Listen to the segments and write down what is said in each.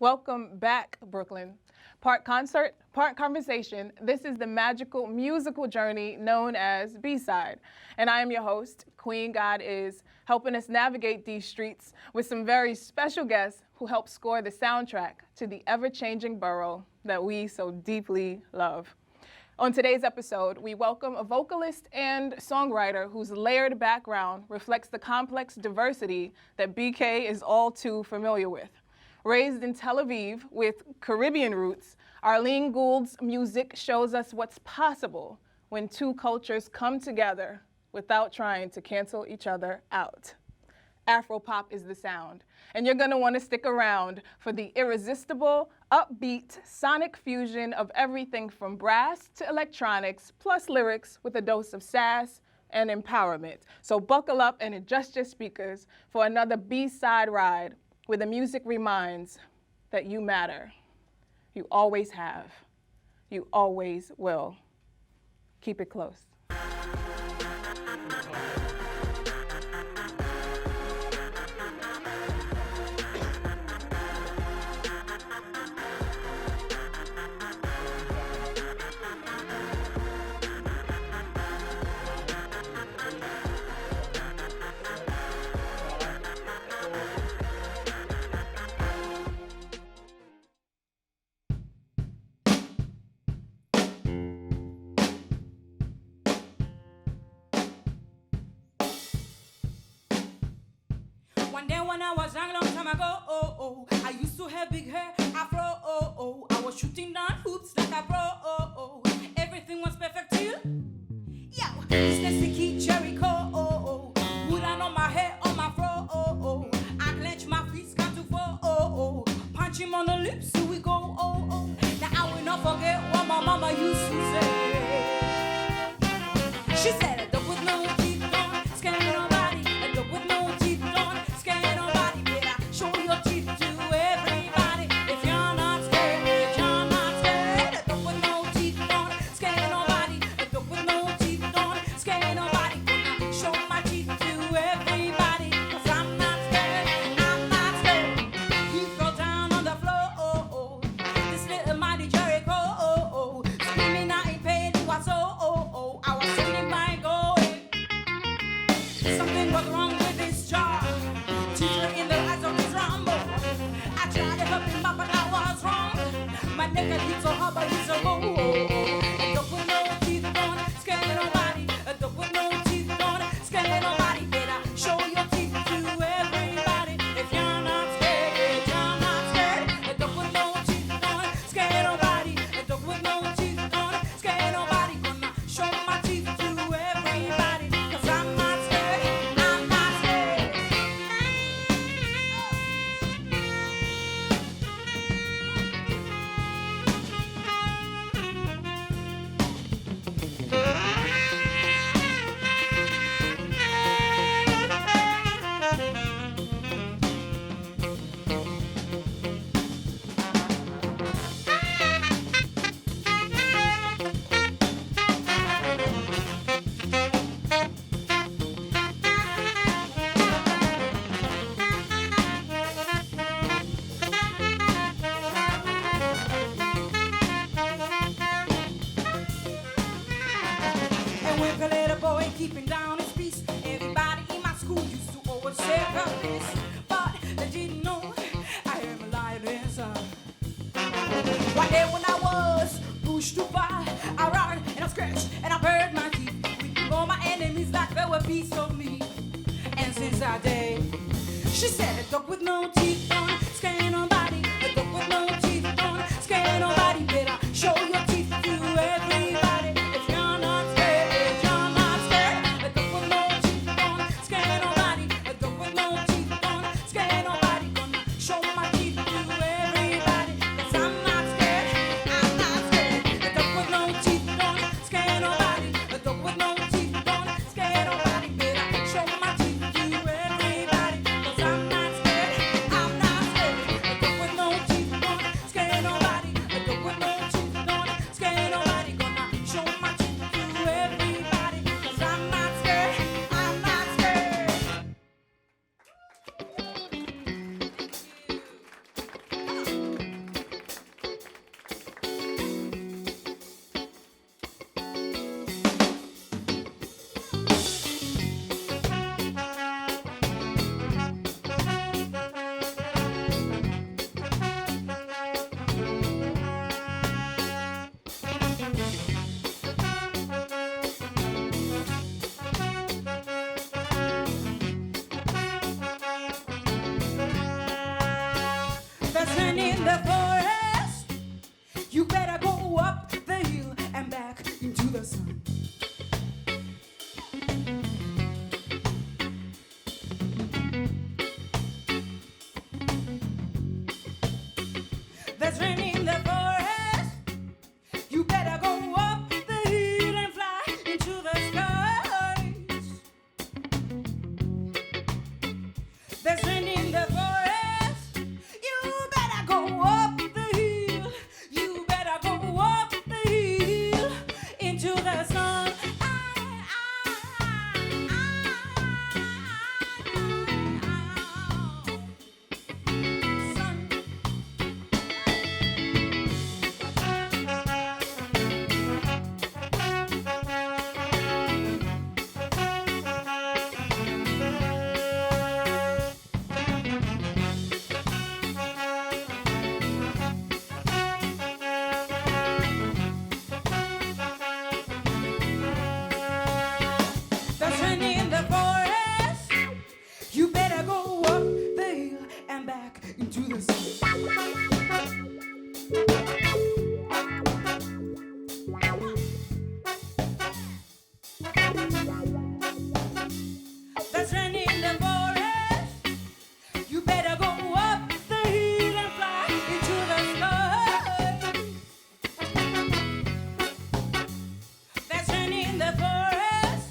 Welcome back, Brooklyn. Part concert, part conversation. This is the magical musical journey known as B-Side. And I am your host, Queen GodIs, helping us navigate these streets with some very special guests who help score the soundtrack to the ever-changing borough that we so deeply love. On today's episode, we welcome a vocalist and songwriter whose layered background reflects the complex diversity that BK is all too familiar with. Raised in Tel Aviv with Caribbean roots, Arlene Gould's music shows us what's possible when two cultures come together without trying to cancel each other out. Afro-pop is the sound, and you're gonna wanna stick around for the irresistible, upbeat, sonic fusion of everything from brass to electronics, plus lyrics with a dose of sass and empowerment. So buckle up and adjust your speakers for another B-side ride where the music reminds that you matter. You always have. You always will. Keep it close. One day when I was young, long time ago, I used to have big hair, afro, I was shooting down hoops like a pro, everything was perfect till, it's the Kecia, Jericho, wood on my hair, on my fro, I clench my fists, count to four, punch him on the lips, here we go, now I will not forget what my mama used to say. She said, "Don't put no teeth on, scare nobody, don't put no teeth on, scare nobody, better show your teeth to everybody. If you're not scared, don't put no teeth on, scare nobody, don't put no teeth on, scare nobody, gonna show my teeth to everybody, 'cause I'm not scared, He fell down on the floor, this little mighty Jericho, screaming out in pain, he was I was sitting by going, something was wrong with his jaw, teeth were in the eyes of his rumble. I tried to help him out, but I was wrong. My neck had hit so hard, but he's a go. Don't put no teeth on, scare nobody. Don't put no teeth on, scare nobody. Better show your teeth to everybody. If you're not scared, don't put no teeth on, scare nobody. Don't put no teeth on, scare nobody. Gonna show my teeth to everybody, 'cause I'm not scared, And with a little boy keeping down his peace, everybody in my school used to always say this, but they didn't know I am a lioness. One day when I was pushed too far, I ran and I scratched and I burned my teeth with all my enemies like they were a piece of me. And since that day, she said, a dog with no teeth on, scare nobody. A dog with no teeth on, scare nobody. Better show your teeth to everybody. If you're not scared, A dog with no teeth on, scare nobody. A dog with no teeth on, scare nobody. Gonna show my teeth to everybody, 'cause I'm not scared, A dog with no teeth on, scare nobody. A dog with no teeth on, scare nobody. Better show my teeth to everybody, 'cause I'm not scared, rain in the forest. You better go up the hill and back into the sun. There's rain in the forest. You better go up the hill and fly into the skies. There's rain in the forest. You better go up the hill. You better go up the hill into the sun. Sun. There's rain in the forest. You better go up the hill and back into the sun. There's rain in the forest. You better go up the hill and fly into the sky. There's rain in the forest.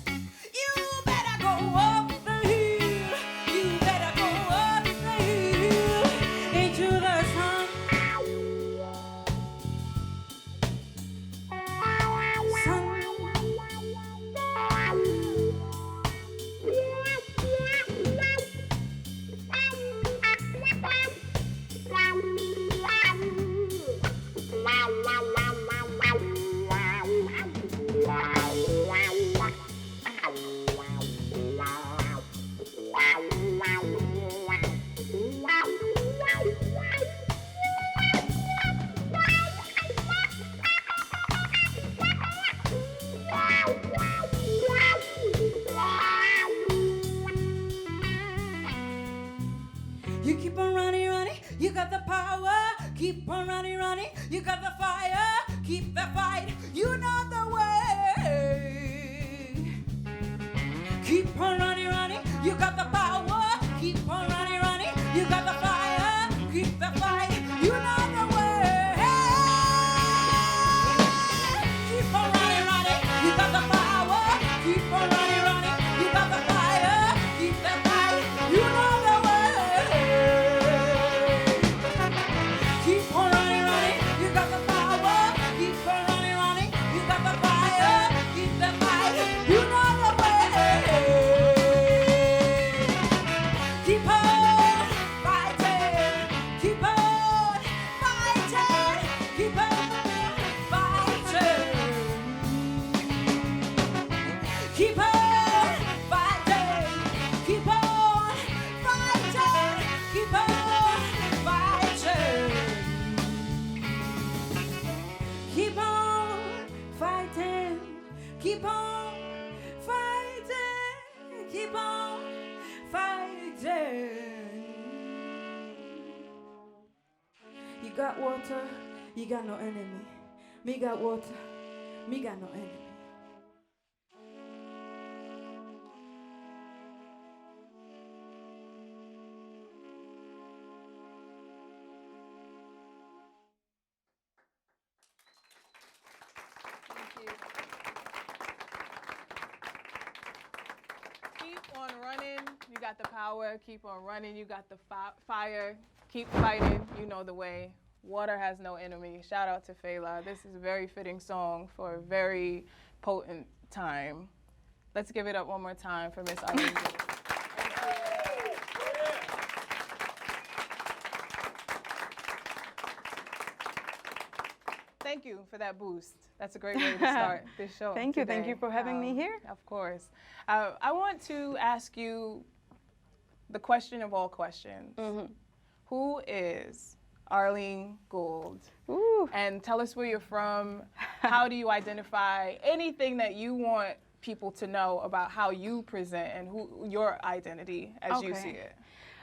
You better go up the hill. You better go up the hill into the sun. Sun. You keep on running, running, you got the power. Keep on running, running, you got the fire. Keep the fight, you know the way. Keep on running, running, you got the power. Keep on running, running, you got the fire. Keep the fight, you know the way. Keep on running, running, you got the power. Keep on running, running, you got the fire. Keep the fight, you know the way. Keep on running, running, you got the power. Keep on running, running, you got the fire. Keep the fight, you know the way. Keep on fighting, keep on fighting, keep on fighting. Keep on fighting, keep on fighting, keep on fighting. Keep on fighting, keep on fighting, keep on fighting. You got water, you got no enemy. Me got water, me got no enemy. Thank you. Keep on running, you got the power. Keep on running, you got the fire. Keep fighting, you know the way. Water has no enemy. Shout out to Fela. This is a very fitting song for a very potent time. Let's give it up one more time for Miss Arlene Gould. Thank you for that boost. That's a great way to start this show. Thank you. Thank today. you for having me here. Of course. I want to ask you the question of all questions. Mm-hmm. Who is Arlene Gould? Ooh. And tell us where you're from. How do you identify? Anything that you want people to know about how you present and who your identity as you Okay. see it.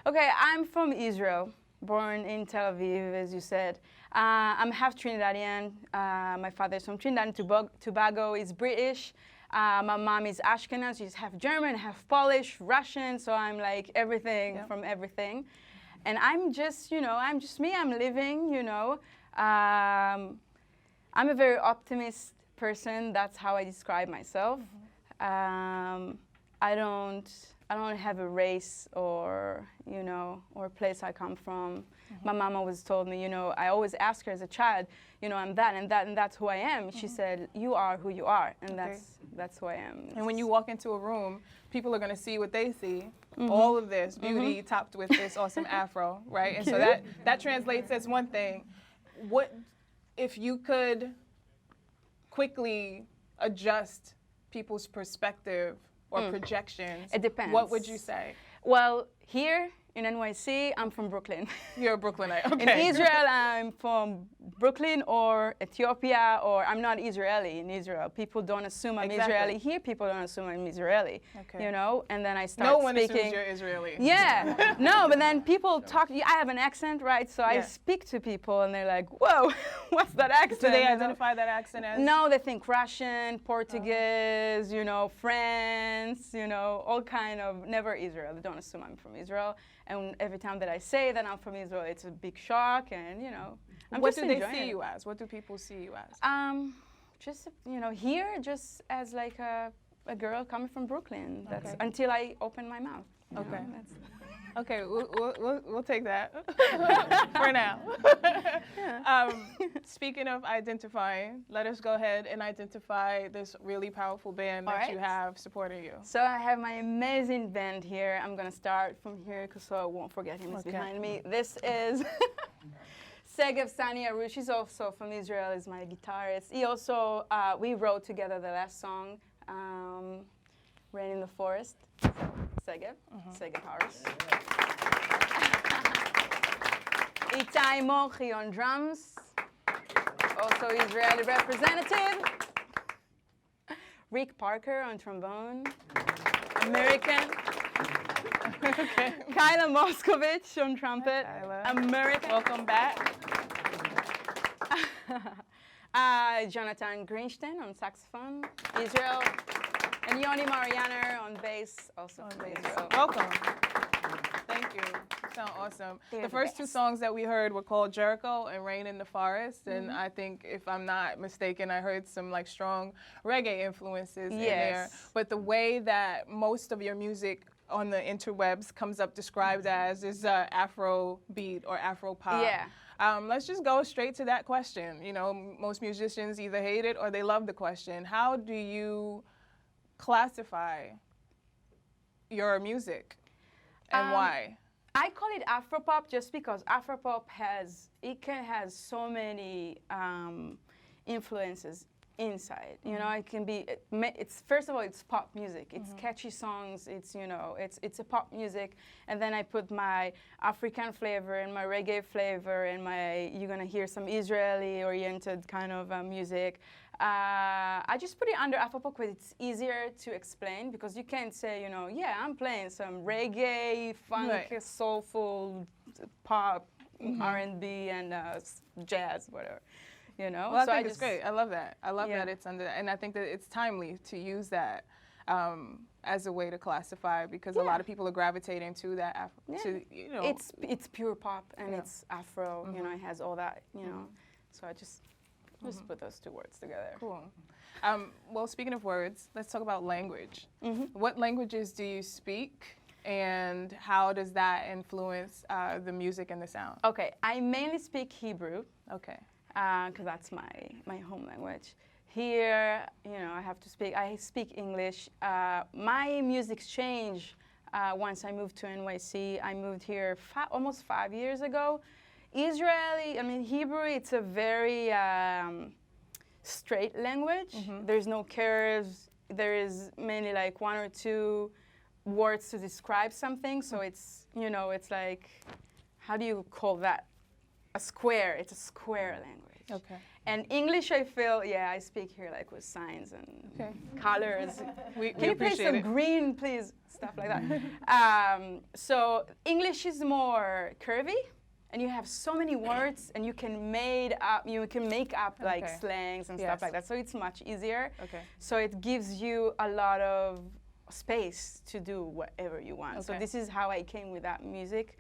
Okay, I'm from Israel, born in Tel Aviv, as you said. I'm half Trinidadian. My father's from Trinidad and Tobago. He's British. My mom is Ashkenaz. She's half German, half Polish, Russian. So I'm like everything from everything. And I'm just, I'm just me. I'm living, I'm a very optimist person. That's how I describe myself. I don't have a race or place I come from. My mom always told me, I always ask her as a child, I'm that and that and that's who I am. She said, you are who you are, and that's who I am. And when you walk into a room, people are going to see what they see. All of this beauty topped with this awesome afro, right? And so that translates as one thing. What if you could quickly adjust people's perspective or projections? It depends. What would you say? Well, here in NYC, I'm from Brooklyn. You're a Brooklynite, okay. In Israel, I'm from Brooklyn or Ethiopia, or I'm not Israeli in Israel. People don't assume I'm Israeli. Here, people don't assume I'm Israeli, and then I start speaking. No one assumes you're Israeli. Yeah, no, but then people talk, I have an accent, right? So I speak to people and they're like, whoa, what's that accent? Do they identify that accent as? No, they think Russian, Portuguese, French, all kind of, never Israel. They don't assume I'm from Israel. And every time that I say that I'm from Israel, it's a big shock, and what do they see you as? What do people see you as? Just here, just as like a girl coming from Brooklyn. That's until I open my mouth. Okay. Okay, we'll take that for now. Speaking of identifying, let us go ahead and identify this really powerful band that you have supporting you. So I have my amazing band here. I'm going to start from here so I won't forget him. He's behind me. This is Segev Sani Arush. He's also from Israel. He's my guitarist. He also, we wrote together the last song, Rain in the Forest. Segev, Segev Harris. Itai Mochi on drums, also Israeli representative. Rick Parker on trombone, American. Kyla Moskovich on trumpet, American. Welcome back. Jonathan Greenstein on saxophone, Israel. And Yoni Marianer on bass, also from Israel. Welcome. Thank you. You sound awesome. The first two songs that we heard were called Jericho and Rain in the Forest. And I think, if I'm not mistaken, I heard some like strong reggae influences in there. But the way that most of your music on the interwebs comes up described as is Afro beat or Afro-pop. Yeah. Let's just go straight to that question. Most musicians either hate it or they love the question. How do you classify your music and why? I call it Afro-pop just because Afro-pop has so many influences inside. It can be, it's first of all, it's pop music. It's catchy songs. It's it's a pop music, and then I put my African flavor and my reggae flavor and you're gonna hear some Israeli-oriented kind of music. I just put it under Afro-pop because it's easier to explain, because you can't say, I'm playing some reggae, funk, soulful, pop, R&B, and jazz, whatever. Well, I think it's great. I love that. I love that it's under that. And I think that it's timely to use that as a way to classify, because a lot of people are gravitating to that. It's pure pop, and it's Afro, it has all that, So I just put those two words together. Cool. Well, speaking of words, let's talk about language. What languages do you speak, and how does that influence the music and the sound? Okay, I mainly speak Hebrew. Okay. Because that's my home language. Here, I speak English. My music's changed once I moved to NYC. I moved here almost 5 years ago. Hebrew, it's a very straight language. There's no curves. There is mainly like one or two words to describe something. So it's, it's like, how do you call that? A square. It's a square language. Okay. And English, I feel, I speak here like with signs and colors. Can you play some green, please? Stuff like that. So English is more curvy, and you have so many words, and you can make up like Okay. slangs and Yes. stuff like that. So it's much easier. Okay. So it gives you a lot of space to do whatever you want. So Okay. this is how I came with that music.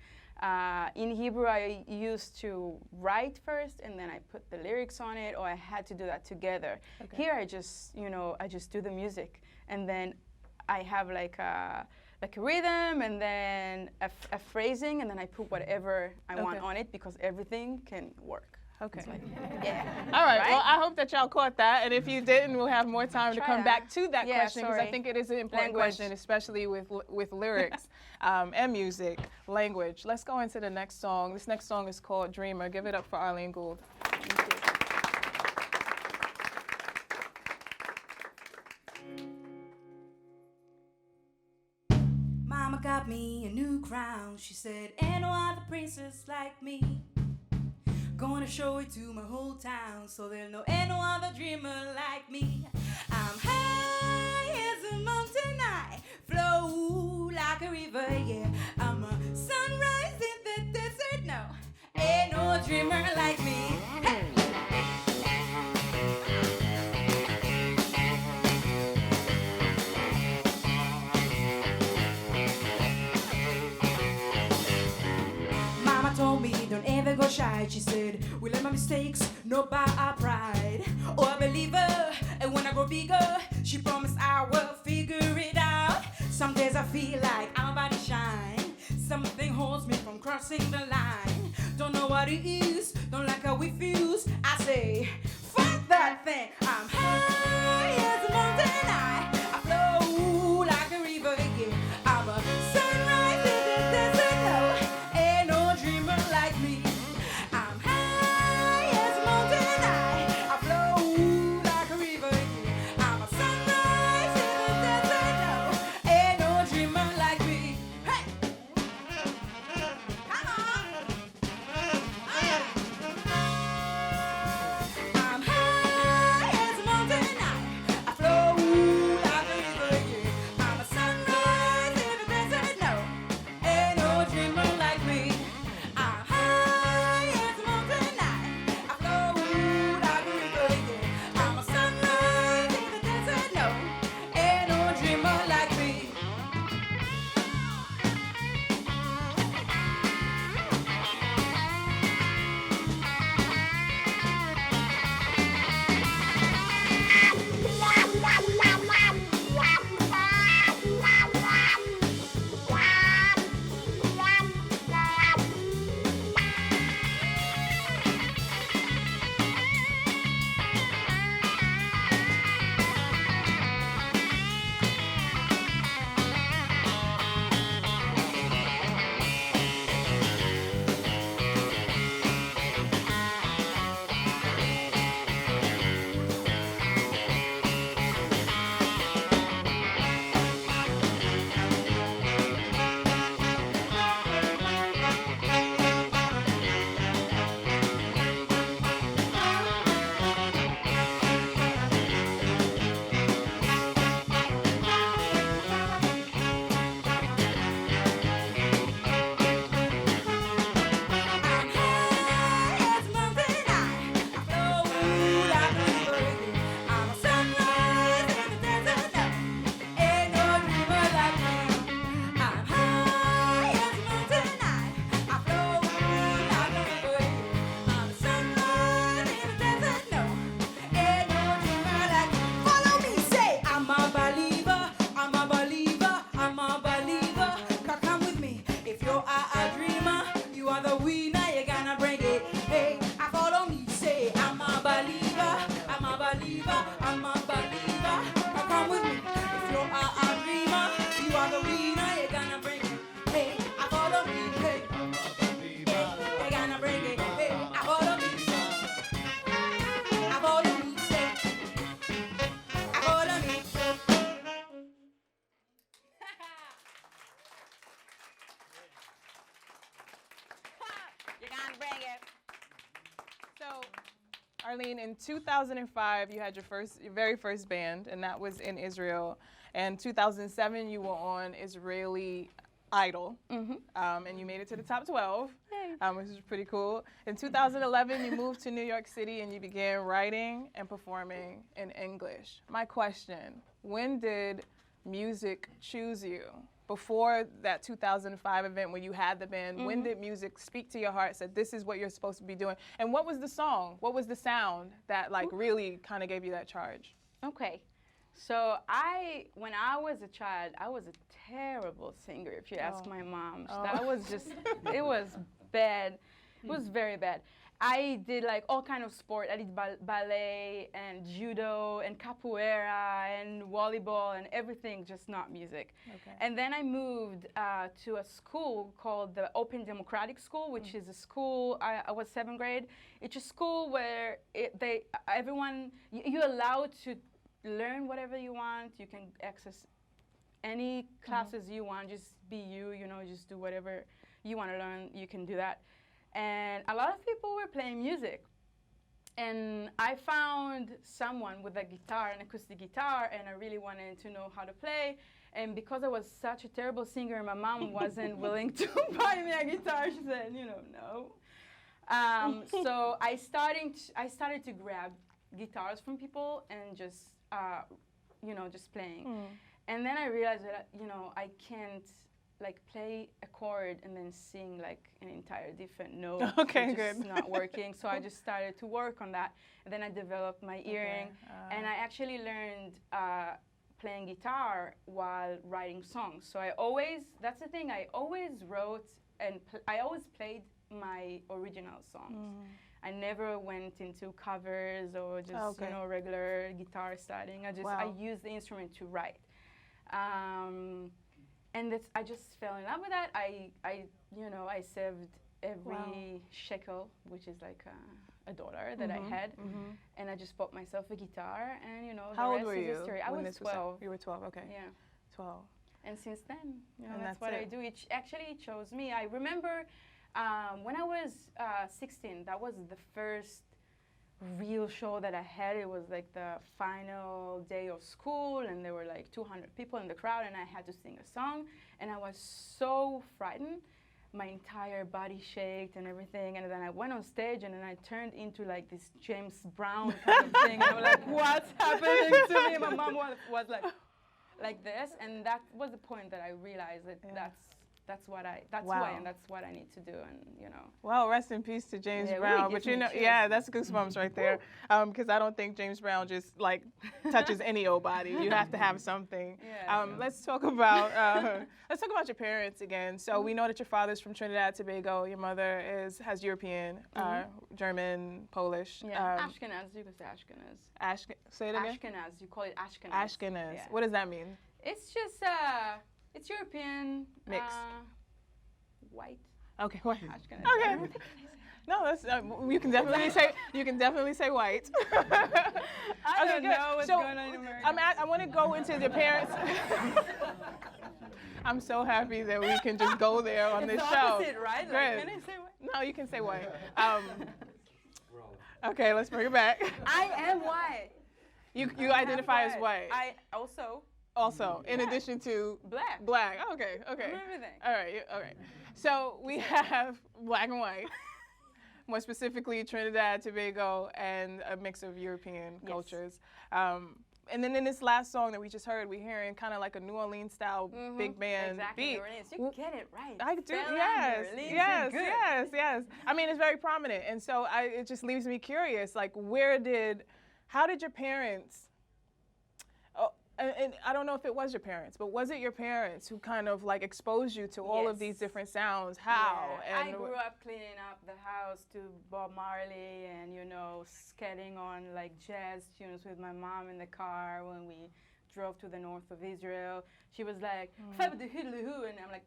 In Hebrew, I used to write first, and then I put the lyrics on it, or I had to do that together. Okay. Here, I just, I just do the music, and then I have like a rhythm, and then a phrasing, and then I put whatever I want Okay. on it, because everything can work. Okay. It's like, yeah. All right. Right? Well, I hope that y'all caught that, and if you didn't, we'll have more time to Try come that. back to that Yeah, question because I sorry. think it is an important Language. question, especially with lyrics and music, language. Let's go into the next song. This next song is called "Dreamer." Give it up for Arlene Gould. Mama got me a new crown. She said, ain't no other princess like me. Gonna show it to my whole town so they'll know ain't no other dreamer like me. I'm high as a mountain, I flow like a river, yeah. I'm a sunrise in the desert, no. Ain't no dreamer like me. Hey! Mama told me don't ever go shy. She said we let my mistakes, not by our pride. Oh, I believe her, and when I grow bigger, she promised I will figure it out. Some days I feel like I'm about to shine. Something holds me from crossing the line. Don't know what it is, don't like how we feels. I say, fuck that thing. I'm high as a mountain, I flow like a river, yeah. I'm a sunrise in the desert, no, ain't no dreamer like me. I'm high as a mountain, I flow like a river, yeah. I'm a sunrise in the desert, no, ain't no dreamer like me. Hey! Come on! I'm high as a mountain, I flow like a river, yeah. I'm a sunrise in the desert, no, ain't no dreamer like me. I'm high as a mountain, I flow like a river, yeah. I'm a sunrise in the desert, no, ain't no dreamer like me. I'm high as a mountain, I flow like a river, yeah. I'm a sunrise in the desert, no, ain't no dreamer like me. I'm high as a mountain, I flow like a river, yeah. I'm a sunrise in the desert, no, ain't no dreamer like me. Follow me, say I'm a believer, I'm a believer, I'm a believer. Come with me, if you're a dreamer, you are the winner, you're gonna bring it. Hey, I follow me, say I'm a believer, I'm a believer, I'm a believer. Come with me, if you're a dreamer, you are the winner, you're gonna bring it. Hey, I follow me, hey, you're gonna bring it. Hey, I follow me, I follow me, say, I follow me. You're gonna bring it. So, Arlene, in 2005, you had your very first band, and that was in Israel. And 2007, you were on Israeli Idol, Mm-hmm. and you made it to the top 12, Yay. which is pretty cool. In 2011, you moved to New York City and you began writing and performing in English. My question, when did music choose you? Before that 2005 event when you had the band, when did music speak to your heart, said this is what you're supposed to be doing? And what was the song? What was the sound that like really kind of gave you that charge? Okay. So when I was a child, I was a terrible singer, if you ask my mom. That was just, it was bad. It was very bad. I did like all kind of sport. I did ballet and judo and capoeira and volleyball and everything, just not music. Okay. And then I moved to a school called the Open Democratic School, which is a school, I was 7th grade. It's a school where you're allowed to learn whatever you want. You can access any classes you want. Just be you, just do whatever you want to learn. You can do that. And a lot of people were playing music. And I found someone with a guitar, an acoustic guitar, and I really wanted to know how to play. And because I was such a terrible singer, my mom wasn't willing to buy me a guitar. She said, no. So I started to grab guitars from people and just just playing. And then I realized that, I can't like play a chord and then sing like an entire different note. Okay, it's good. just not working. So I just started to work on that. And then I developed my earring. And I actually learned playing guitar while writing songs. So that's the thing, I always wrote and I always played my original songs. I never went into covers or just regular guitar starting. I used the instrument to write, and I just fell in love with that. I saved every shekel, which is like a dollar that I had, and I just bought myself a guitar, and How the old rest were is you history. I when was this was 12. You were 12, okay. Yeah. 12. And since then, And that's that's what I it. do. It actually chose me. I remember when I was 16, that was the first real show that I had. It was like the final day of school, and there were like 200 people in the crowd, and I had to sing a song, and I was so frightened. My entire body shaked and everything, and then I went on stage, and then I turned into like this James Brown kind of thing, and I was like, what's happening to me? My mom was like this, and that was the point that I realized that that's who I am, that's what I need to do, and Well, rest in peace to James Yeah, Brown. really But gives me chills. yeah, that's goosebumps right there. Because I don't think James Brown just like touches any old body. You have to have something. Yeah, Let's talk about your parents again. So we know that your father's from Trinidad, Tobago. Your mother has European, German, Polish. Yeah, Ashkenaz, you could say Ashkenaz. Say it again. Ashkenaz, you call it Ashkenaz. Ashkenaz. Yeah. What does that mean? It's just it's European. Mixed. White. Okay, white. Ashkenaz. Okay. No, that's you can definitely say white. I don't good. know what's So, going on in America. I want to go into the parents. I'm so happy that we can just go there on this it's show. opposite, right? Good. Like, can I say white? No, you can say white. Okay, let's bring it back. I am white. You identify as white. I Also, in addition to black. Black. Okay. I'm everything. All right. So we have black and white. More specifically, Trinidad, Tobago, and a mix of European cultures. And then in this last song that we just heard, we're hearing kind of like a New Orleans style big band beat. New Orleans. You get it right. I do, Bella, yes, New Orleans, yes, you're good. yes. I mean, it's very prominent, and so it just leaves me curious. Like, how did your parents? And I don't know if it was your parents, but was it your parents who kind of like exposed you to all of these different sounds? How? Yeah. And I grew up cleaning up the house to Bob Marley and, skating on like jazz tunes with my mom in the car when we drove to the north of Israel. She was like, and I'm like,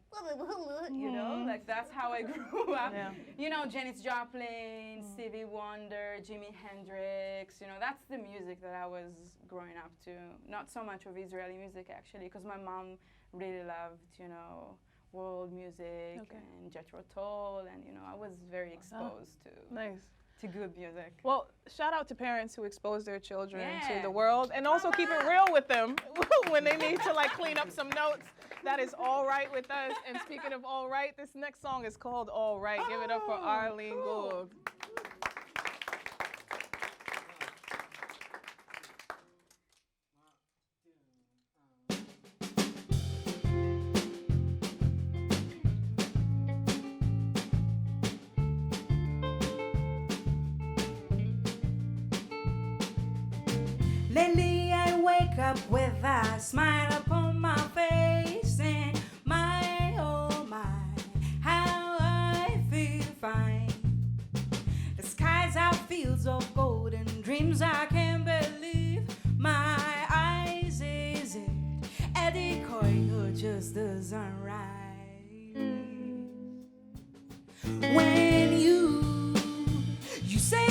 like that's how I grew up. Yeah. Janis Joplin, Stevie Wonder, Jimi Hendrix, that's the music that I was growing up to. Not so much of Israeli music actually, because my mom really loved, world music and Jethro Tull, and I was very exposed to. Nice. to good music. Well, shout out to parents who expose their children to Yeah. the world and also keep it real with them when they need to like clean up some notes. That is all right with us. And speaking of all right, this next song is called All Right. Give it up for Arlene Gould. Lately I wake up with a smile upon my face, and my, oh my, how I feel fine. The skies are fields of gold and dreams I can't believe. My eyes, is it a decoy or just the sunrise? When you say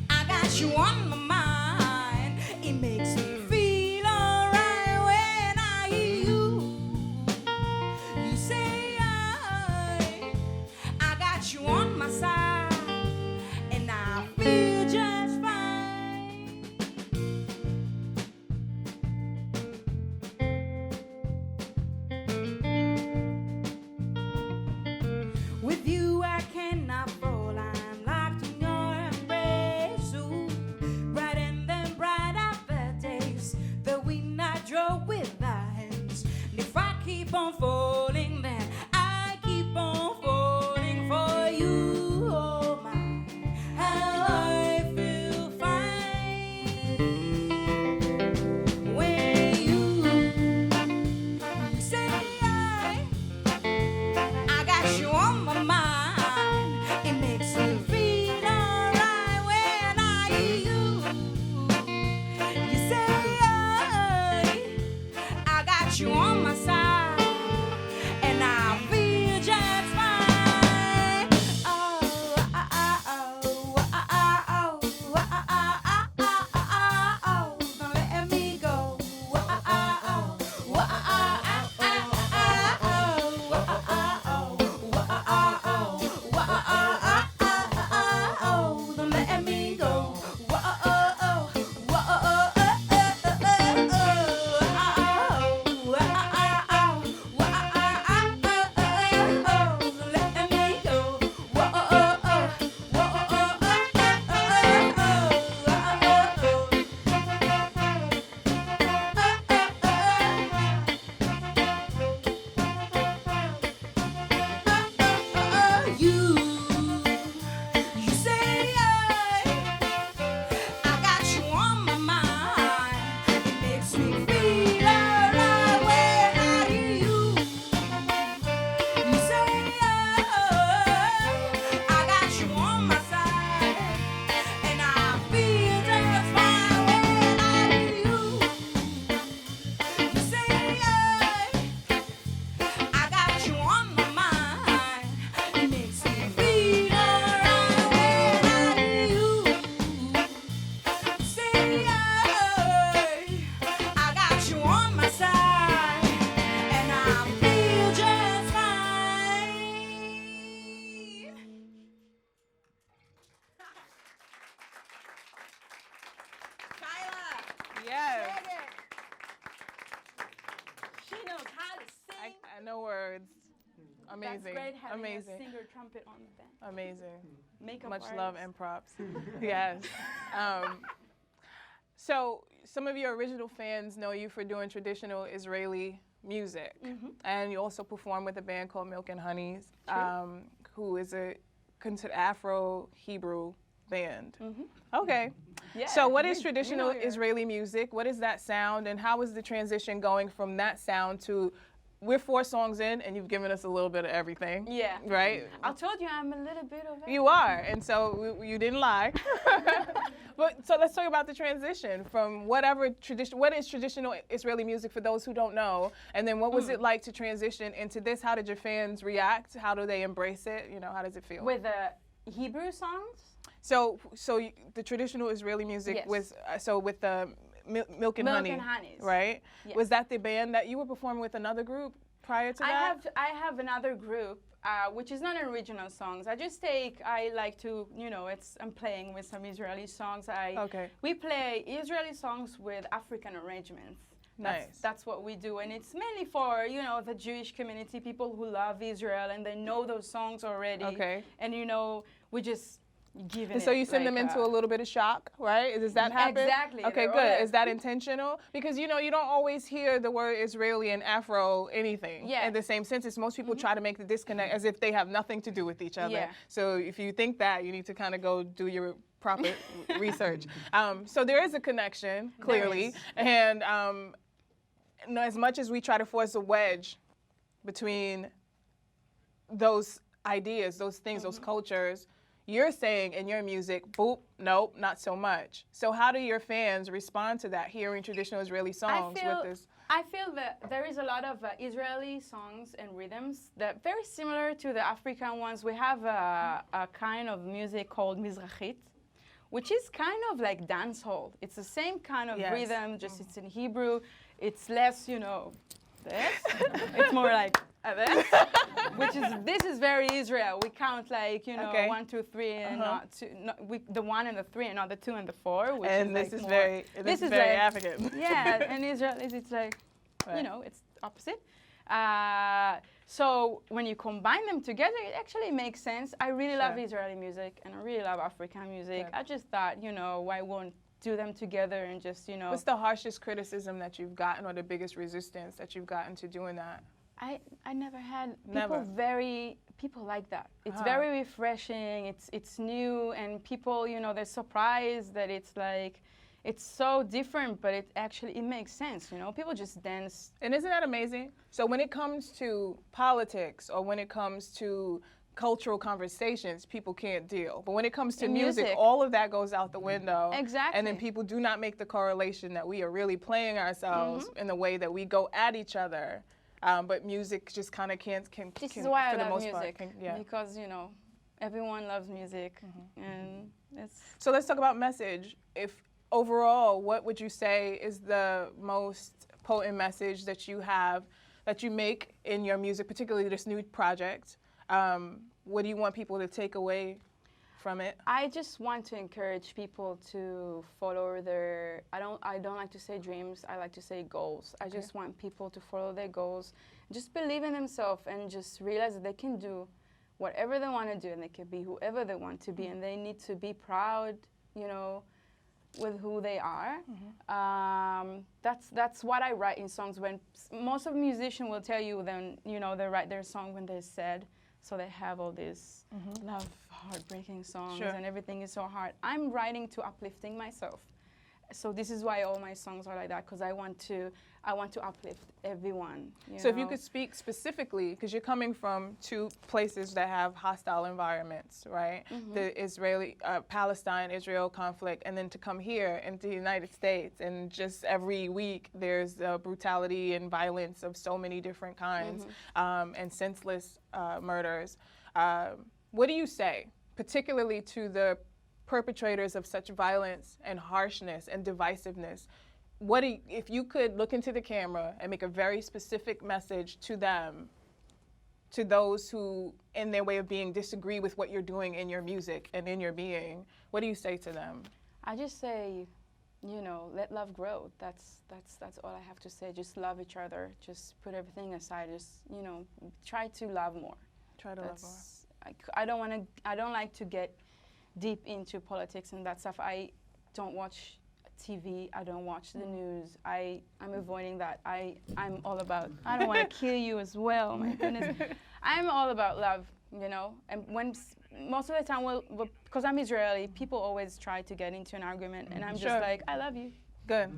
I got you on my mind, it makes me feel alright when I hear you. You say I got you on my side, and I feel just fine. With you I cannot fall, I'm locked in your embrace. Ooh, bright and then bright are the days that we not draw with our hands. And if I keep on falling, then I keep on falling for you. Oh my, how I feel fine when you say I got you on my mind. It makes me feel alright when I hear you. You say I got you on my side, and I feel just fine. Oh, don't let me go. Don't let me go. You say I got you on my mind. It makes me feel alright when I hear you. You say I got you on my side, and I feel just fine when I hear you. You say I got you on my mind. It makes me feel alright when I hear you. Say I got you on my side, and I feel just fine. Kyla, Yes. She knows how to sing. I know words. Amazing. That's great having Amazing. a singer trumpet on the band. Amazing. Makeup Much artist. love and props. Yes. So some of your original fans know you for doing traditional Israeli music, and you also perform with a band called Milk and Honeys, who is a considered Afro-Hebrew band. Okay. Yeah, So what is we traditional know your- Israeli music? What is that sound, and how is the transition going from that sound to, we're 4 songs in, and you've given us a little bit of everything. Yeah. Right? I told you I'm a little bit of it. You are, and so you didn't lie. But so let's talk about the transition from whatever tradition. What is traditional Israeli music for those who don't know? And then what was it like to transition into this? How did your fans react? How do they embrace it? You know, how does it feel? With the Hebrew songs? So the traditional Israeli music Yes. was with the Milk and Milk Honey, and Honeys. right? Yes. Was that the band that you were performing with another group? prior to that? I have another group, which is not original songs. I like to, I'm playing with some Israeli songs. We play Israeli songs with African arrangements. That's what we do, and it's mainly for the Jewish community, people who love Israel and they know those songs already. Okay. And we just give it. And so you send them into a little bit of shock, right? Does that happen? Exactly. Okay, good. Is that intentional? Because you don't always hear the word Israeli and Afro anything in the same sentence. Most people try to make the disconnect as if they have nothing to do with each other. Yeah. So if you think that, you need to kind of go do your proper research. So there is a connection, clearly, and as much as we try to force a wedge between those ideas, those things, those cultures, you're saying in your music, boop, nope, not so much. So how do your fans respond to that, hearing traditional Israeli songs with this? I feel that there is a lot of Israeli songs and rhythms that are very similar to the African ones. We have a kind of music called Mizrachit, which is kind of like dancehall. It's the same kind of rhythm, just it's in Hebrew. It's less, this. It's more like this, this is very Israel. We count like, 1, 2, 3, and not two, the 1 and the 3 and not the 2 and the 4. Which and is this like is very African. Yeah, and Israel it's like, it's opposite. So when you combine them together, it actually makes sense. I really love Israeli music and I really love African music. I just thought, why won't do them together and just, What's the harshest criticism that you've gotten or the biggest resistance that you've gotten to doing that? I never had people like that. It's very refreshing. It's new, and people, they're surprised that it's like, it's so different, but it makes sense. People just dance. And isn't that amazing? So when it comes to politics or when it comes to cultural conversations, people can't deal. But when it comes to music, all of that goes out the window. Exactly. And then people do not make the correlation that we are really playing ourselves in the way that we go at each other. But music just kind of can't This is why for I the love most music. part. Because, everyone loves music. And it's... So let's talk about message. If overall, what would you say is the most potent message that you have, that you make in your music, particularly this new project? What do you want people to take away from it? I just want to encourage people to follow their, I don't like to say dreams, I like to say goals. I just want people to follow their goals, just believe in themselves and just realize that they can do whatever they want to do and they can be whoever they want to be and they need to be proud, with who they are. That's what I write in songs. When most of musicians will tell you then, they write their song when they're sad. So they have all these love, heartbreaking songs, and everything is so hard. I'm writing to uplifting myself. So this is why all my songs are like that, because I want to uplift everyone. So if you could speak specifically, because you're coming from two places that have hostile environments, right? The Israeli, Palestine-Israel conflict, and then to come here into the United States, and just every week there's brutality and violence of so many different kinds, and senseless murders. What do you say, particularly to the perpetrators of such violence and harshness and divisiveness? If you could look into the camera and make a very specific message to them, to those who, in their way of being, disagree with what you're doing in your music and in your being, what do you say to them? I just say, let love grow. That's all I have to say. Just love each other. Just put everything aside. Just, try to love more. Try to love more. I don't like to get deep into politics and that stuff. I don't watch TV. I don't watch the news. I'm avoiding that. I'm all about, I don't want to kill you as well, my goodness. I'm all about love, and when most of the time, because I'm Israeli, people always try to get into an argument and I'm just like, I love you. Good.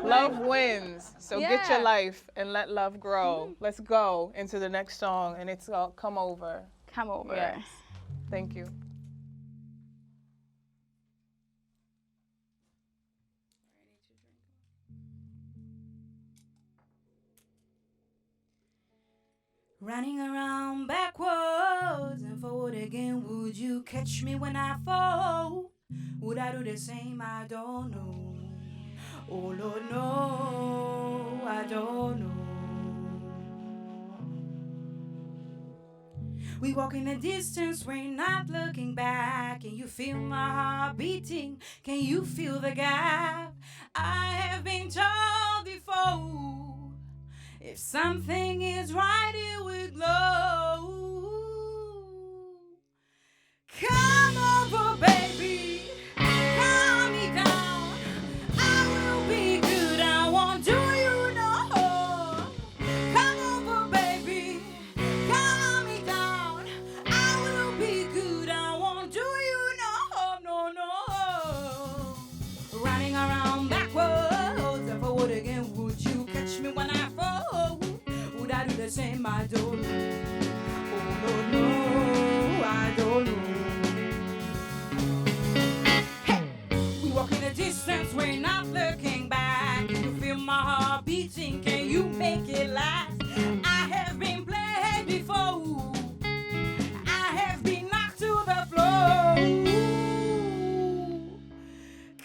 Love wins. So get your life and let love grow. Let's go into the next song, and it's called Come Over. Come Over. Yes. Thank you. Running around backwards and forward again. Would you catch me when I fall? Would I do the same? I don't know. Oh Lord, no, I don't know. We walk in the distance, we're not looking back. Can you feel my heart beating? Can you feel the gap? I have been told before, if something is right, it will glow. Come over, baby, calm me down. I will be good, I won't do you no harm. Come over, baby, calm me down. I will be good, I won't do you no harm, no, no harm. Running around backwards, if I would again, would you catch me when I fall? Would I do the same? I don't know. Oh, no, no, I don't know. Walk in the distance, we're not looking back. Can you feel my heart beating? Can you make it last? I have been played before. I have been knocked to the floor.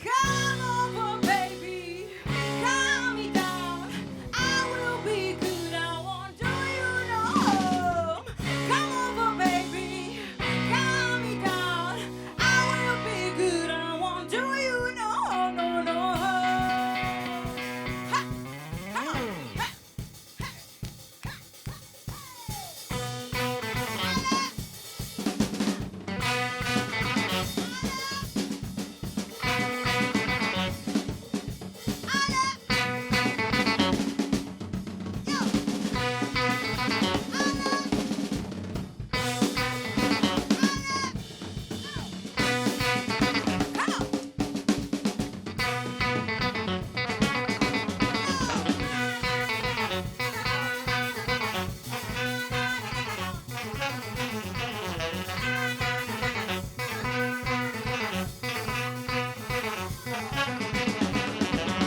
Come over, baby, calm me down. I will be good, I won't do you no harm. Come over, baby, calm me down. I will be good, I won't do you no harm, no, no harm. Ha! Come on! Ha!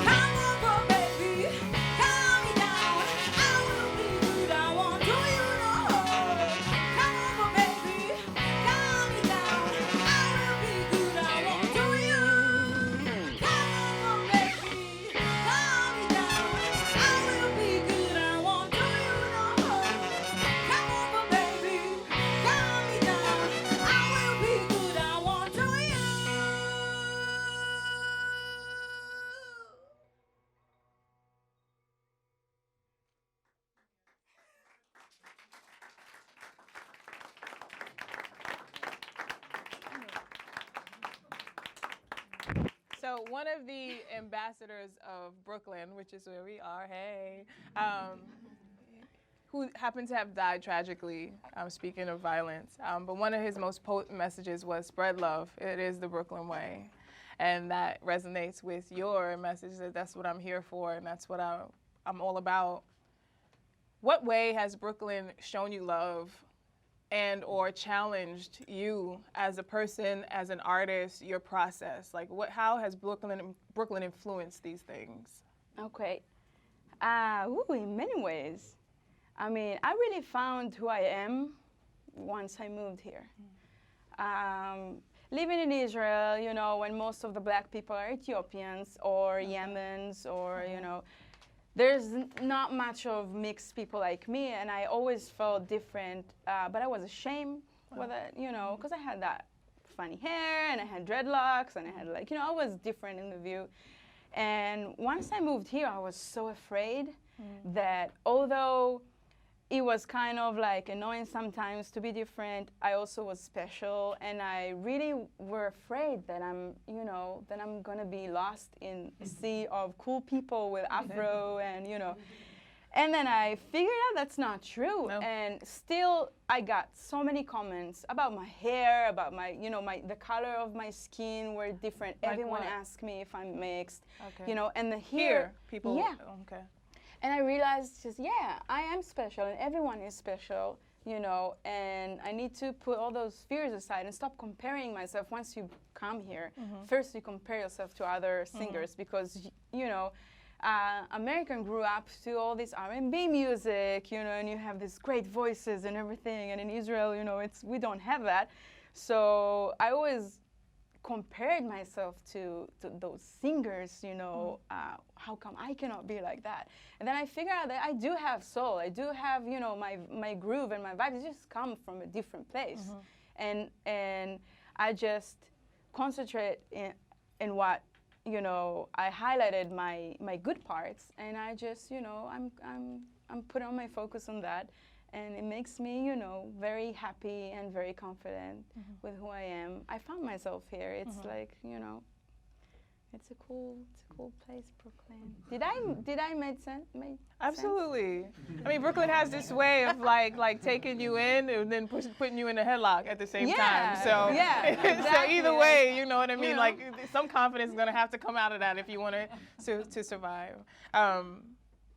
Come over, baby, calm me down. I will be good, I won't do you no harm. Come over, baby, calm me down. I will be good, I won't do you. Come over, baby, calm me down. I will be good, I won't do you no harm. Come over, baby, calm me down. I will be good, I won't do you. So one of the ambassadors of Brooklyn, which is where we are, hey, who happened to have died tragically, speaking of violence, but one of his most potent messages was spread love. It is the Brooklyn way. And that resonates with your message that that's what I'm here for and that's what I'm all about. What way has Brooklyn shown you love and or challenged you as a person, as an artist, your process? Like, how has Brooklyn influenced these things? Okay. In many ways. I mean, I really found who I am once I moved here. Living in Israel, you know, when most of the black people are Ethiopians or Yemens or, you know, there's not much of mixed people like me, and I always felt different, but I was ashamed with it, you know, because I had that funny hair, and I had dreadlocks, and I had, like, you know, I was different in the view. And once I moved here, I was so afraid that although it was kind of like annoying sometimes to be different, I also was special, and I really were afraid that I'm, you know, that I'm gonna be lost in a sea of cool people with afro and, you know. And then I figured out that's not true. No. And still, I got so many comments about my hair, about my, you know, the color of my skin were different. Like Everyone what? asked me if I'm mixed, Okay. you know, and the Here, people. Yeah. Okay. And I realized just, yeah, I am special and everyone is special, you know, and I need to put all those fears aside and stop comparing myself. Once you come here, first you compare yourself to other singers because, you know, American grew up to all this R&B music, you know, and you have these great voices and everything. And in Israel, you know, we don't have that. So I always compared myself to those singers, you know, how come I cannot be like that? And then I figure out that I do have soul. I do have, you know, my groove and my vibes just come from a different place. And I just concentrate in what, you know, I highlighted my good parts, and I just, you know, I'm putting all my focus on that. And it makes me, you know, very happy and very confident with who I am. I found myself here. It's like, you know, it's a cool place, Brooklyn. Did I make sense? Absolutely. I mean, Brooklyn has this way of like taking you in and then putting you in a headlock at the same time. So exactly. So either way, you know what I mean. Like some confidence is gonna have to come out of that if you want to survive.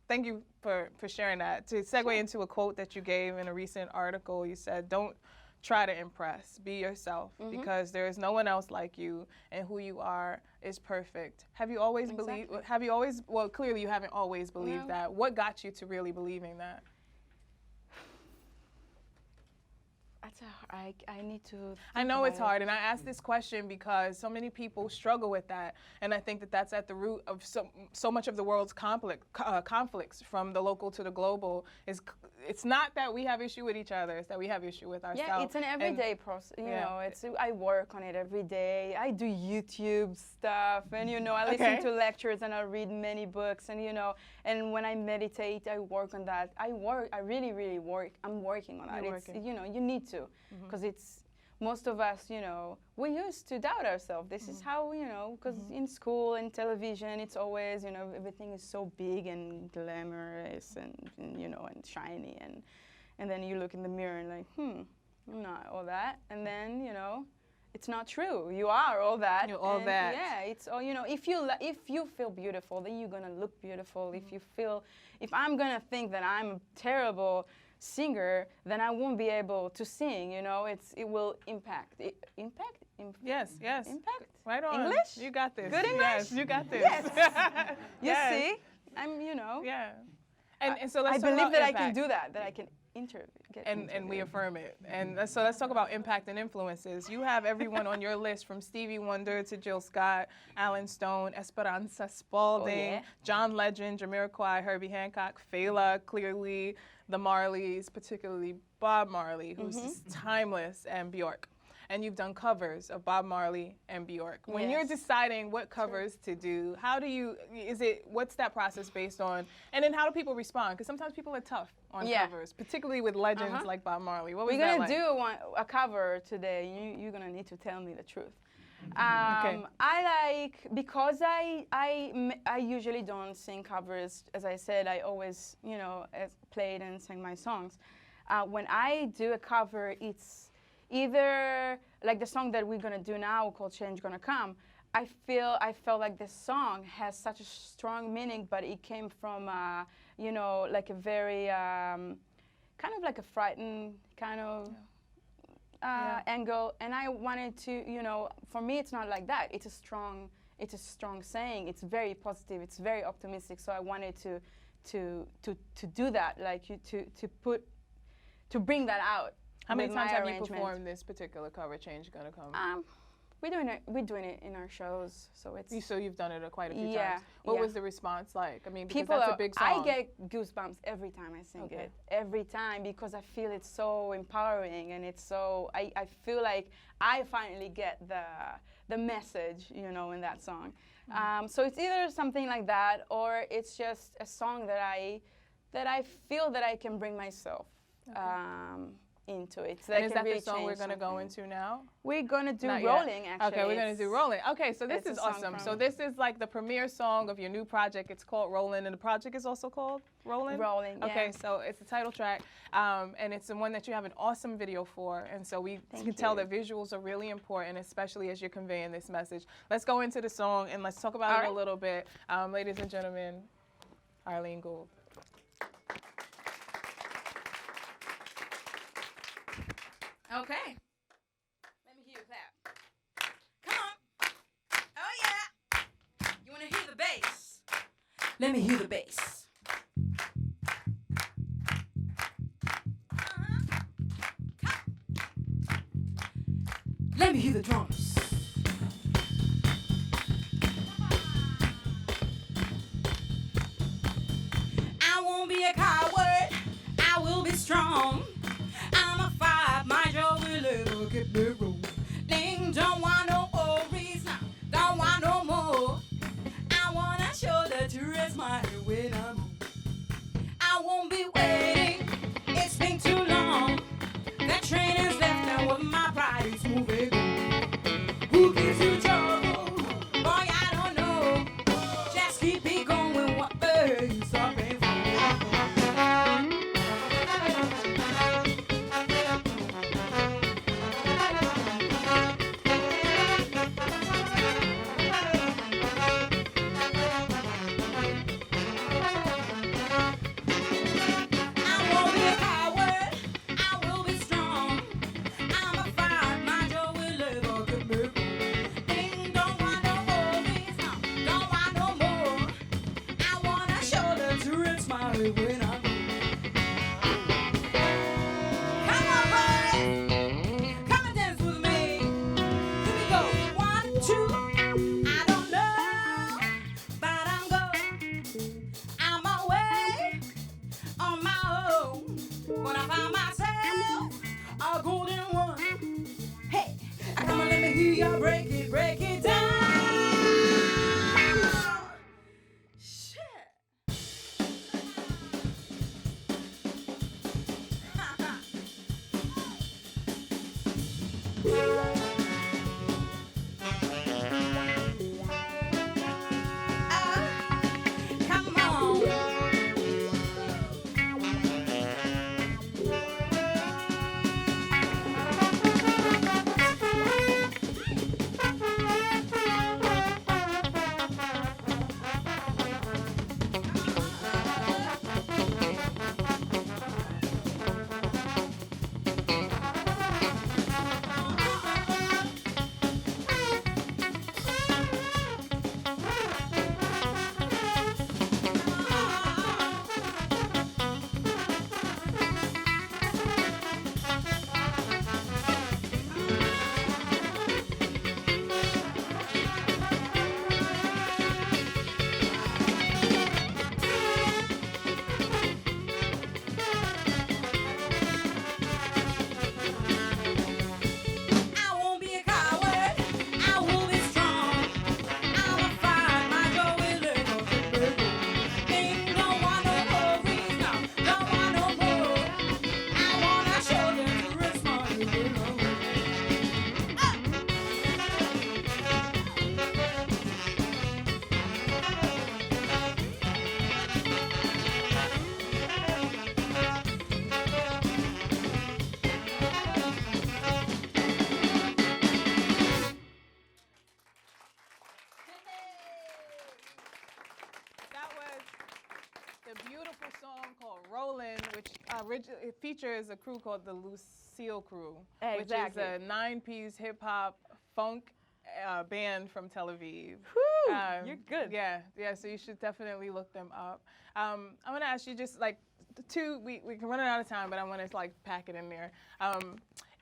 Thank you for sharing that. To segue into a quote that you gave in a recent article, you said, "Don't try to impress, be yourself, because there is no one else like you, and who you are is perfect." Have you always believed, well, clearly you haven't always believed that. What got you to really believing that? I need to. I know it's hard, and I ask this question because so many people struggle with that, and I think that that's at the root of so much of the world's conflicts, from the local to the global. It's not that we have issue with each other; it's that we have issue with ourselves. Yeah, it's an everyday process. You know, I work on it every day. I do YouTube stuff, and you know, I listen to lectures and I read many books, and you know, and when I meditate, I work on that. I really work. I'm working on that. You know, you need to, because it's most of us. You know, we used to doubt ourselves. This is how, you know, because in school and television, it's always, you know, everything is so big and glamorous and you know, and shiny, and then you look in the mirror and like, I'm not all that, and then, you know, it's not true. You are all that. You're all that. Yeah, it's all, you know, if you feel beautiful, then you're gonna look beautiful. If I'm gonna think that I'm a terrible singer, then I won't be able to sing, you know. It will impact. Yes. Impact? Right on. English? You got this. Good English? Yes, you got this. Yes. You see? I'm, you know. Yeah. And so let's I talk believe about that impact. I can do that I can And we affirm it. And so let's talk about impact and influences. You have everyone on your list, from Stevie Wonder to Jill Scott, Alan Stone, Esperanza Spalding, John Legend, Jamiroquai, Herbie Hancock, Fela, clearly, the Marleys, particularly Bob Marley, who's timeless, and Bjork. And you've done covers of Bob Marley and Bjork. When you're deciding what covers to do, what's that process based on? And then how do people respond? Because sometimes people are tough on covers, particularly with legends like Bob Marley. What was that like? We're going to do a cover today. You're going to need to tell me the truth. Because I usually don't sing covers. As I said, I always, you know, played and sang my songs. When I do a cover, it's either like the song that we're gonna do now called "Change Gonna Come." I felt like this song has such a strong meaning, but it came from you know, like a very kind of like a frightened kind of angle, and I wanted to, you know, for me it's not like that. It's a strong saying. It's very positive. It's very optimistic. So I wanted to do that, like to bring that out. How many times have you performed this particular cover, "Change Gonna Come"? We're doing it in our shows, so it's. So you've done it quite a few times. What was the response like? I mean, because people that's a big song. I get goosebumps every time I sing it. Every time, because I feel it's so empowering, and it's so. I feel like I finally get the message, you know, in that song. So it's either something like that, or it's just a song that I feel that I can bring myself. Into it. So and is that the song we're going to go into now? We're going to do Rollin, actually. Okay, we're going to do Rollin. Okay, so this is awesome. So this is like the premiere song of your new project. It's called Rollin, and the project is also called Rollin? Rollin, yeah. Okay, so it's the title track, and it's the one that you have an awesome video for, and so we can tell that visuals are really important, especially as you're conveying this message. Let's go into the song, and let's talk about it a little bit. Ladies and gentlemen, Arlene Gould. Okay. Let me hear you clap. Come on. Oh, yeah. You want to hear the bass? Let me hear the bass. Let me hear the drums. a coward, I will be strong. I'm a fight, my joy will ever keep me rolling. Don't want no worries now, don't want no more. I want a shoulder to rest my head when I'm home. I won't be waiting, it's been too long. That train is left now with my pride is moving. Who gives you trouble? Boy, I don't know. Just keep it going, what are you stopping for? I won't be a coward, I will be strong. I'm a fight, my joy will ever keep me going. Don't want no worries now, don't want no more. I want a shoulder to rest my head when I'm home. Come on, boys, come and dance with me. Here we go, 1, 2. I don't know, but I'm going. I'm away on my own. When I find myself a golden one, hey, come on, let me hear you break it down. Shit. Come on. I won't be a coward, I will be strong. I'm a fight, my joy will ever keep me going. Don't want no worries now, don't want no more. I want a shoulder to rest my head when I'm home. That was the beautiful song called Rollin, which it features a crew called the Lucille Crew, Exactly. which is a 9-piece hip hop funk band from Tel Aviv. Whew, you're good. Yeah, so you should definitely look them up. I'm gonna ask you just like we can run out of time, but I want to like pack it in there.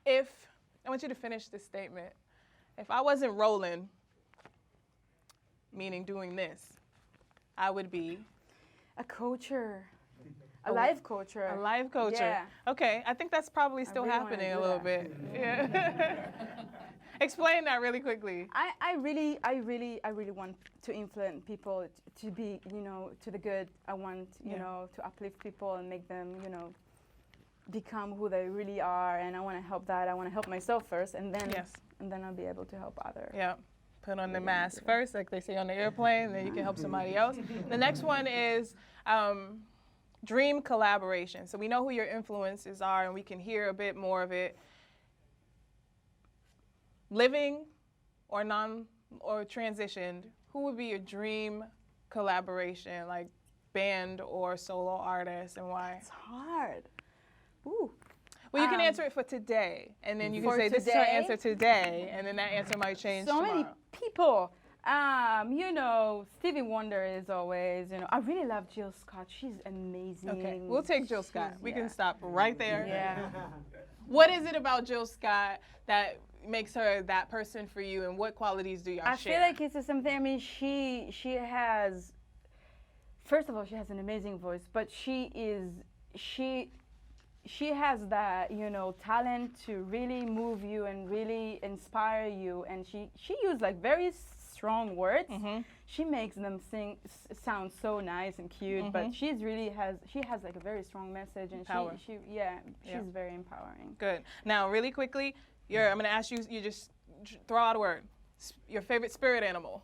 If I want you to finish this statement. If I wasn't rolling, meaning doing this, I would be A culture. A live culture. a live coacher. Yeah. Okay, I think that's probably still really wanna happening do a little that. bit. Yeah. Explain that really quickly. I really want to influence people to be, to the good. I want, to uplift people and make them, become who they really are. And I want to help that. I want to help myself first, and then, Yes. and then I'll be able to help others. Yeah. Put on the mask first, like they say on the airplane, then you can help somebody else. The next one is dream collaboration. So we know who your influences are, and we can hear a bit more of it. Living or transitioned, who would be your dream collaboration, like band or solo artist, and why? It's hard. Ooh. Well, you can answer it for today, and then you can For say, this is her today? answer today, and then that answer might change So tomorrow. many people. Stevie Wonder is always, I really love Jill Scott. She's amazing. Okay, we'll take Jill Scott. She's- We yeah. can stop right there. Yeah. What is it about Jill Scott that makes her that person for you, and what qualities do y'all I share? feel like it's something. I mean, she has first of all, she has an amazing voice, but she has that, you know, talent to really move you and really inspire you. And she used like very strong words. She makes them sound so nice and cute, but she has like a very strong message, and Power. she's very empowering. Good. Now, really quickly, I'm going to ask you, you just throw out a word. Your favorite spirit animal.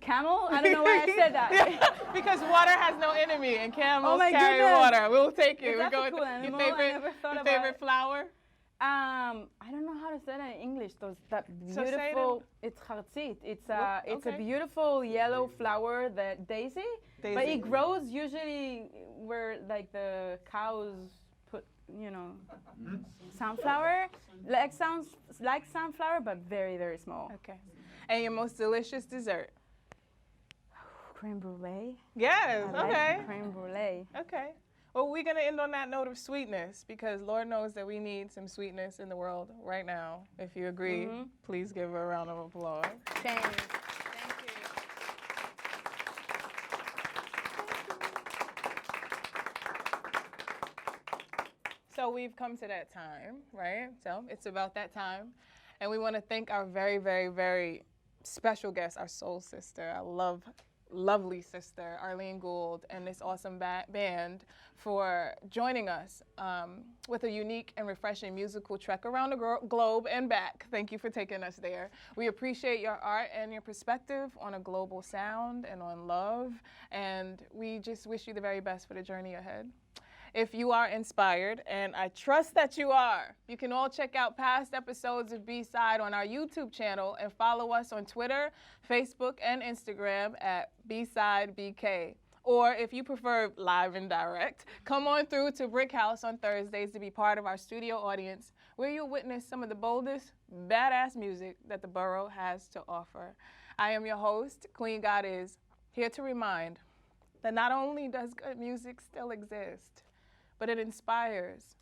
Camel? I don't know why I said that. Yeah, because water has no enemy, and camels Oh my carry goodness. water. We'll take you. That's We're a cool animal. Your favorite, I never thought your about favorite it. flower? I don't know how to say that in English. That So say it in- beautiful. It's charzit. It's a okay. beautiful yellow flower, that daisy. But Daisy. it grows usually where like the cows put, you know, sunflower, like sunflower, but very, very small. Okay. And your most delicious dessert? Creme brulee. Yes. I Okay. like creme brulee. Okay. Well, we're going to end on that note of sweetness, because Lord knows that we need some sweetness in the world right now. If you agree, please give her a round of applause. Change. Thank you. So we've come to that time, right? So it's about that time. And we want to thank our very, very, very special guest, our soul sister, our lovely sister, Arlene Gould, and this awesome band for joining us with a unique and refreshing musical trek around the globe and back. Thank you for taking us there. We appreciate your art and your perspective on a global sound and on love, and we just wish you the very best for the journey ahead. If you are inspired, and I trust that you are, you can all check out past episodes of B-Side on our YouTube channel and follow us on Twitter, Facebook, and Instagram at B-Side-BK. Or if you prefer live and direct, come on through to BRIC House on Thursdays to be part of our studio audience, where you'll witness some of the boldest, badass music that the borough has to offer. I am your host, Queen GodIs, here to remind that not only does good music still exist, but it inspires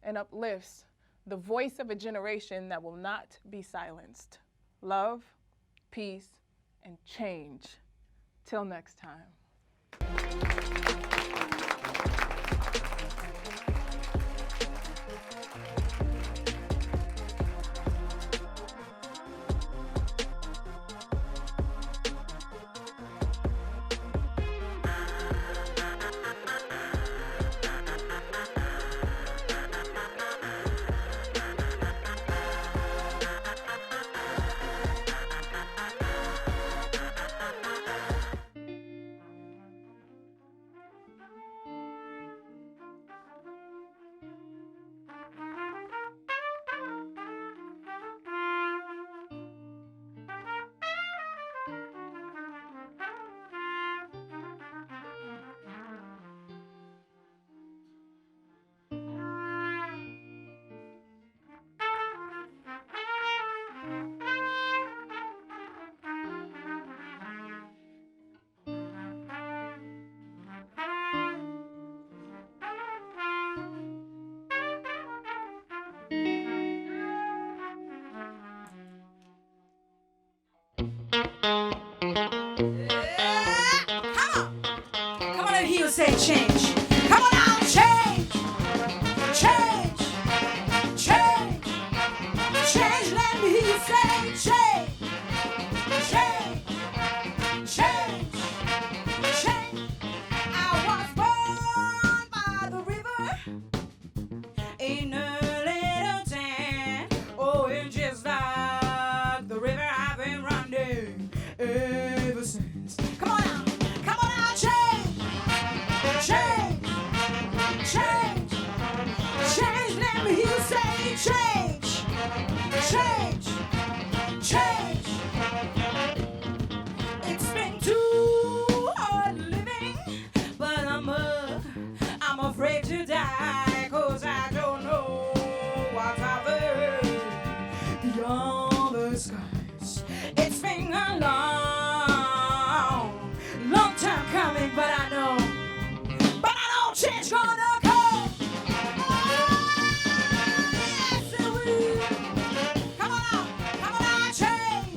and uplifts the voice of a generation that will not be silenced. Love, peace, and change. Till next time. Come on, let me hear you say change. Come on now, change. Change. Change. Change, let me hear you say change. Change. Change. Change. I was born by the river in a little town. Oh, and just like the river I've been running ever since. Come on now. Come on now, change. Change. Change. Change, let me hear you say change. Change. Change. It's been too hard living, but I'm afraid to die, 'cause I don't know what's out there beyond the skies. It's been a long time coming, but I know change gonna come. Yes, it will. Come on out, change.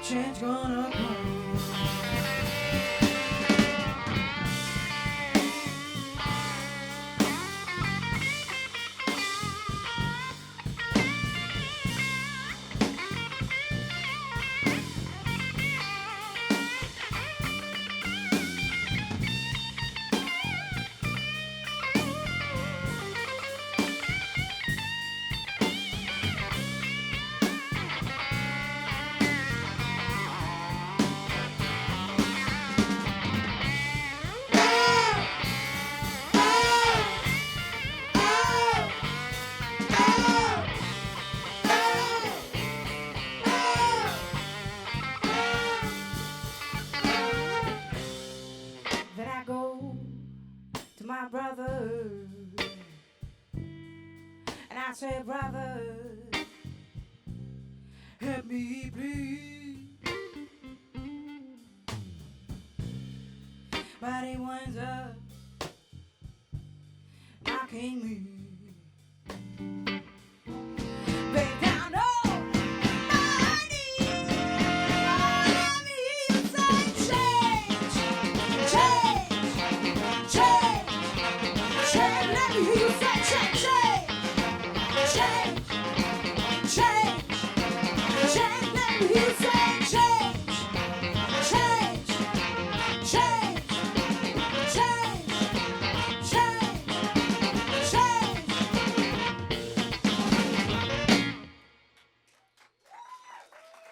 change gonna come. Then I go to my brother and I say, brother, help me please. But he winds up knocking me back down on my knees. Oh, let me hear you say, change, change, change, change. Let me hear you say, change, change, change, change, change. Let me hear you say, change, change, change, change, change, change.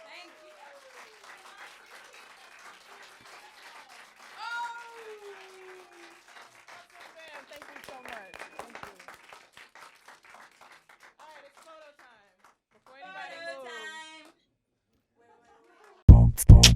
Thank you. Thank you so much. Thank you. All right, it's photo time. Before anybody moves. Photo time.